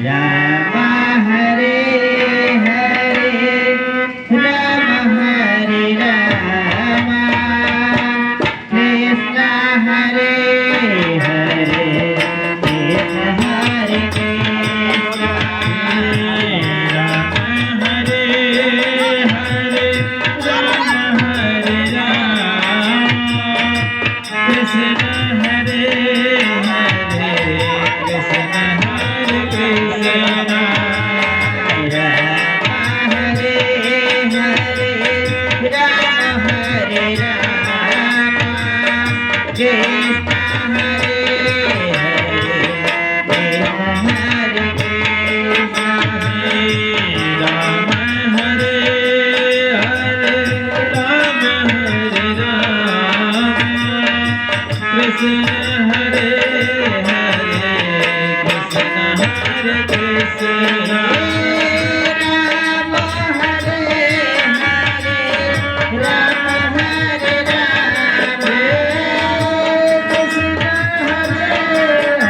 Ram Hare Hare Ram Hare Ram Krishna Hare Hare Krishna Hare Krishna Ram Hare Hare Ram Hare Ram Krishna Hare Hare Krishna Hare Krishna Ram Hare Hare Ram Hare Ram Krishna Hare Hare Krishna Hare Krishna Ram Hare Hare Ram Hare Ram Krishna Hare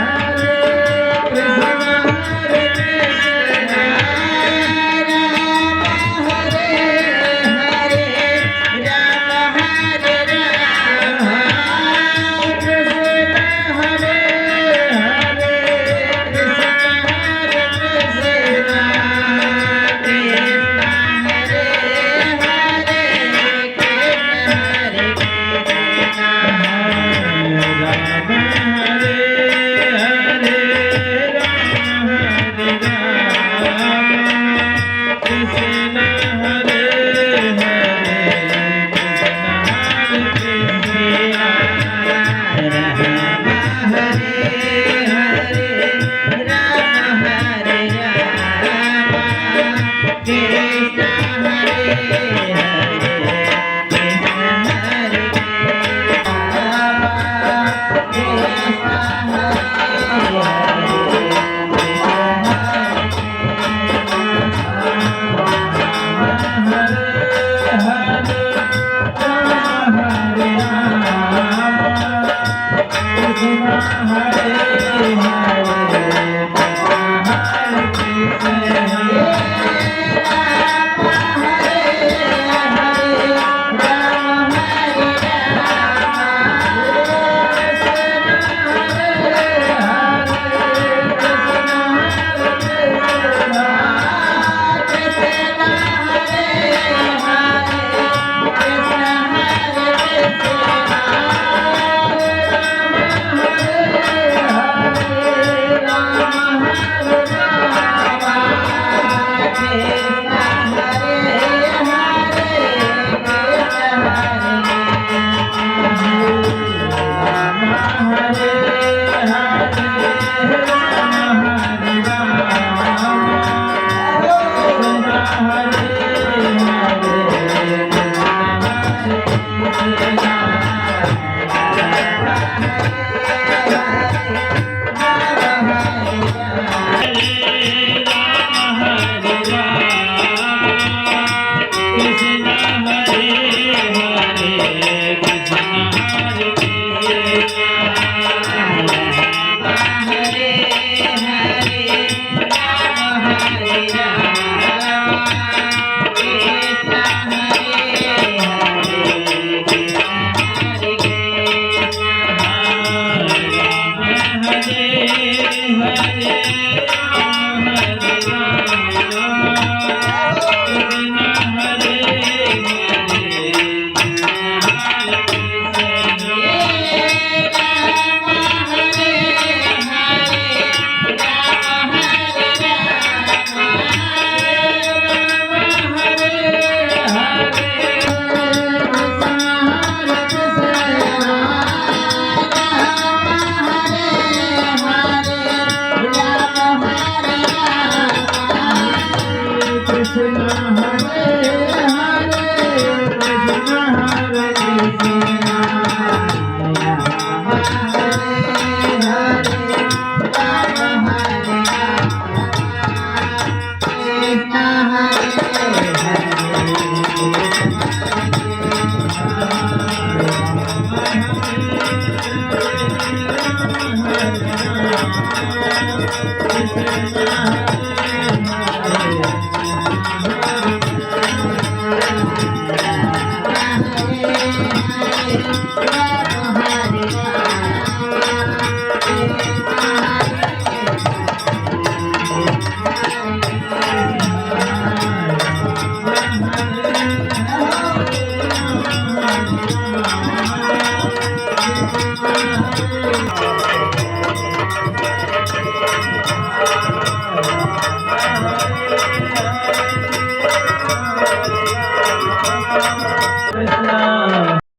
Hare Krishna Hare Krishna Ram Hare Hare Ram Hare Ram Krishna Hare Hare Krishna Hare Krishna Ram Hare Hare Ram Hare Ram Krishna Hare Hare Krishna Hare Krishna Krishna Hare Hare Krishna Hare Krishna Ram Hare Hare Ram Hare Ram Krishna Hare Hare Krishna Hare Krishna Ram Hare Hare Ram Hare Ram Krishna Hare Hare Krishna Hare Krishna Hare Hare